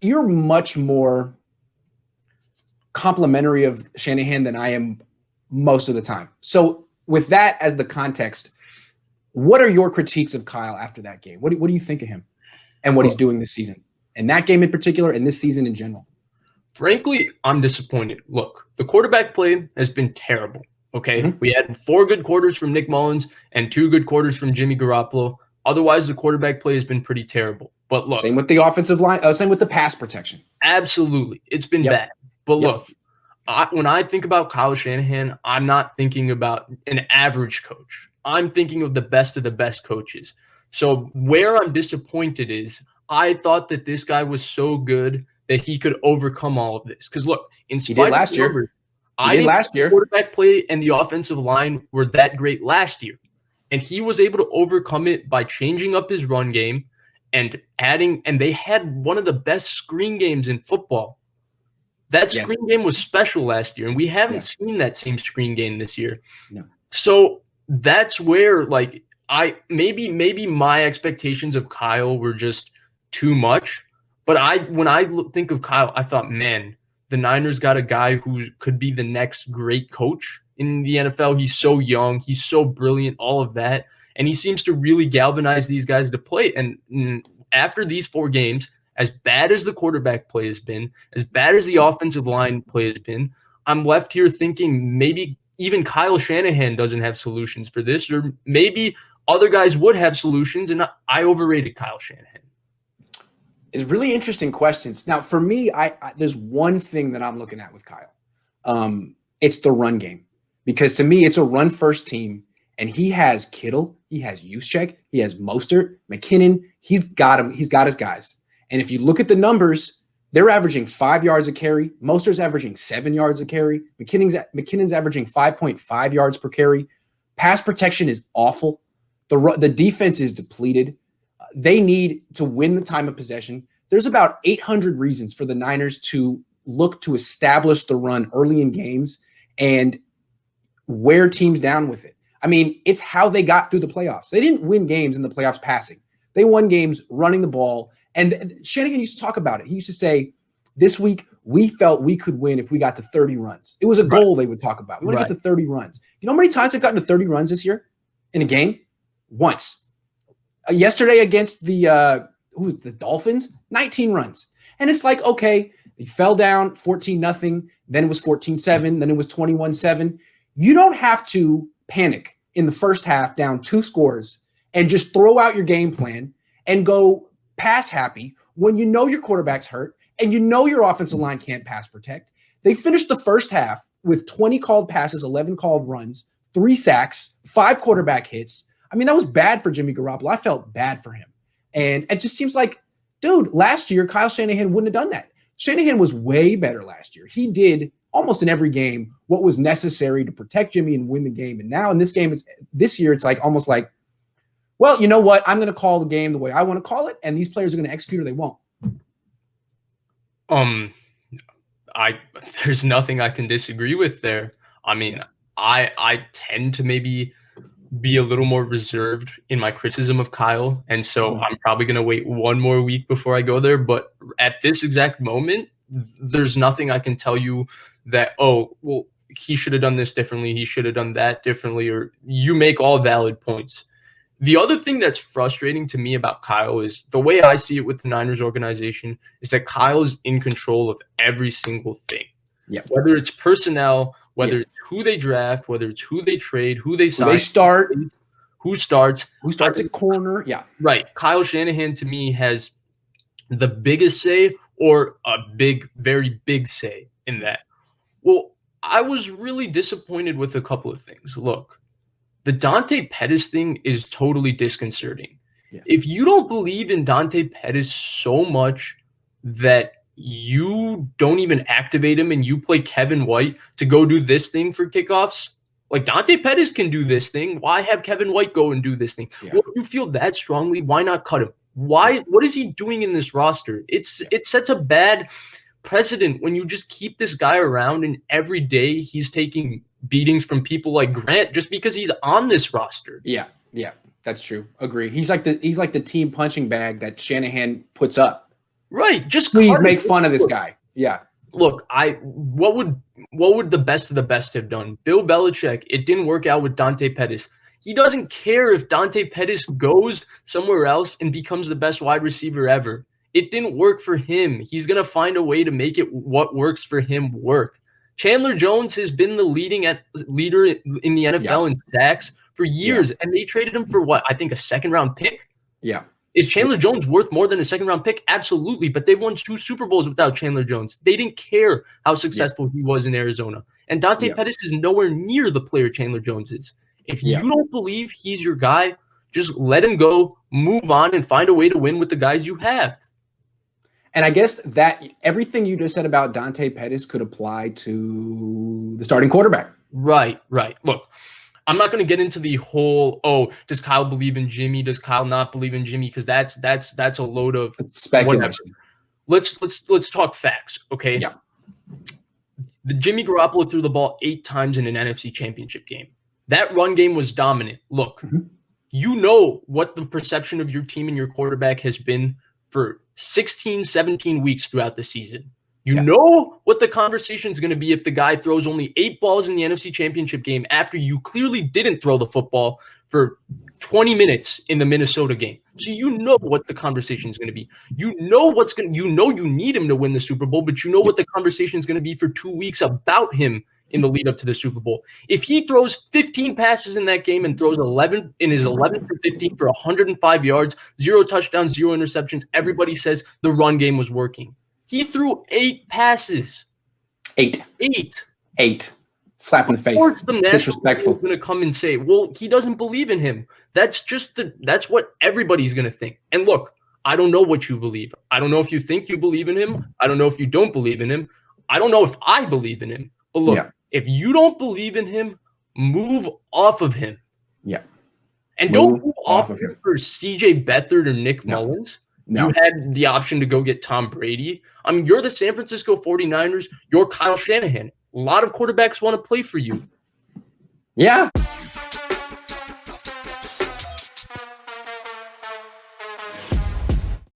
you're much more complimentary of Shanahan than I am most of the time. So with that as the context, what are your critiques of Kyle after that game? What do you think of him and what he's doing this season? And that game in particular and this season in general? Frankly, I'm disappointed. Look, the quarterback play has been terrible, okay? We had 4 good quarters from Nick Mullins and 2 good quarters from Jimmy Garoppolo. Otherwise, the quarterback play has been pretty terrible. But look. Same with the offensive line. Same with the pass protection. Absolutely. It's been bad. But look, when I think about Kyle Shanahan, I'm not thinking about an average coach. I'm thinking of the best coaches. So where I'm disappointed is I thought that this guy was so good that he could overcome all of this. Because look, in spite of the numbers, the quarterback play and the offensive line were that great last year. And he was able to overcome it by changing up his run game and adding, and they had one of the best screen games in football. That screen game was special last year, and we haven't seen that same screen game this year. No. So that's where, like, maybe my expectations of Kyle were just too much. But when I think of Kyle, I thought, man, the Niners got a guy who could be the next great coach in the NFL. He's so young, he's so brilliant, all of that, and he seems to really galvanize these guys to play. And after these 4 games, as bad as the quarterback play has been, as bad as the offensive line play has been, I'm left here thinking maybe even Kyle Shanahan doesn't have solutions for this, or maybe other guys would have solutions, and I overrated Kyle Shanahan. It's really interesting questions. Now, for me, I there's one thing that I'm looking at with Kyle. It's the run game. Because to me, it's a run-first team, and he has Kittle, he has Juszczyk, he has Mostert, McKinnon. He's got him. He's got his guys. And if you look at the numbers, they're averaging 5 yards a carry. Mostert's averaging 7 yards a carry. McKinnon's averaging 5.5 yards per carry. Pass protection is awful. The defense is depleted. They need to win the time of possession. There's about 800 reasons for the Niners to look to establish the run early in games and wear teams down with it. I mean, it's how they got through the playoffs. They didn't win games in the playoffs passing. They won games running the ball. And Shanahan used to talk about it. He used to say, this week, we felt we could win if we got to 30 runs. It was a goal they would talk about. We want to get to 30 runs. You know how many times they've gotten to 30 runs this year in a game? Once. Yesterday against the Dolphins, 19 runs. And it's like, okay, they fell down 14-0. Then it was 14-7. Then it was 21-7. You don't have to panic in the first half down 2 scores and just throw out your game plan and go pass happy when you know your quarterback's hurt and you know your offensive line can't pass protect. They finished the first half with 20 called passes, 11 called runs, 3 sacks, 5 quarterback hits. I mean, that was bad for Jimmy Garoppolo. I felt bad for him. And it just seems like, dude, last year, Kyle Shanahan wouldn't have done that. Shanahan was way better last year. He did almost in every game what was necessary to protect Jimmy and win the game. And now in this game, this year, it's like almost like, well, you know what? I'm going to call the game the way I want to call it, and these players are going to execute or they won't. There's nothing I can disagree with there. I mean, I tend to maybe be a little more reserved in my criticism of Kyle, and so I'm probably going to wait one more week before I go there. But at this exact moment, there's nothing I can tell you that, oh, well, he should have done this differently, he should have done that differently, or you make all valid points. The other thing that's frustrating to me about Kyle is the way I see it with the Niners organization is that Kyle is in control of every single thing. Yeah. Whether it's personnel, whether it's who they draft, whether it's who they trade, who they sign, who starts at corner. Yeah. Right. Kyle Shanahan to me has the biggest say or a very big say in that. Well, I was really disappointed with a couple of things. Look, the Dante Pettis thing is totally disconcerting. Yeah. If you don't believe in Dante Pettis so much that you don't even activate him and you play Kevin White to go do this thing for kickoffs, like Dante Pettis can do this thing. Why have Kevin White go and do this thing? Yeah. Well, if you feel that strongly, why not cut him? Why? What is he doing in this roster? It sets a bad precedent when you just keep this guy around and every day he's taking beatings from people like Grant just because he's on this roster. Yeah, that's true. Agree. He's like the team punching bag that Shanahan puts up. Right. Just please make fun of this guy. Yeah. Look, what would the best of the best have done? Bill Belichick, it didn't work out with Dante Pettis. He doesn't care if Dante Pettis goes somewhere else and becomes the best wide receiver ever. It didn't work for him. He's going to find a way to make it what works for him work. Chandler Jones has been the leader in the NFL in sacks for years, and they traded him for what? I think a second-round pick? Yeah. Is Chandler Jones worth more than a second-round pick? Absolutely, but they've won 2 Super Bowls without Chandler Jones. They didn't care how successful he was in Arizona. And Dante Pettis is nowhere near the player Chandler Jones is. If you don't believe he's your guy, just let him go, move on, and find a way to win with the guys you have. And I guess that everything you just said about Dante Pettis could apply to the starting quarterback. Right. Look, I'm not going to get into the whole, does Kyle believe in Jimmy? Does Kyle not believe in Jimmy? Because that's a load of speculation. Whatever. Let's talk facts, okay? Yeah. The Jimmy Garoppolo threw the ball 8 times in an NFC Championship game. That run game was dominant. Look, you know what the perception of your team and your quarterback has been for 16, 17 weeks throughout the season. You know what the conversation is going to be if the guy throws only 8 balls in the NFC Championship game after you clearly didn't throw the football for 20 minutes in the Minnesota game. So you know what the conversation is going to be. You know you need him to win the Super Bowl, but you know what the conversation is going to be for 2 weeks about him in the lead up to the Super Bowl. If he throws 15 passes in that game and throws 11 for 15 for 105 yards, 0 touchdowns, 0 interceptions, everybody says the run game was working. He threw 8 passes. 8. Slap in the face. Disrespectful. Going to come and say, well, he doesn't believe in him. That's what everybody's going to think. And look, I don't know what you believe. I don't know if you think you believe in him. I don't know if you don't believe in him. I don't know if I believe in him. But look, if you don't believe in him, move off of him. Yeah. And don't move off of him for CJ Beathard or Nick Mullins. No. You had the option to go get Tom Brady. I mean, you're the San Francisco 49ers. You're Kyle Shanahan. A lot of quarterbacks want to play for you. Yeah.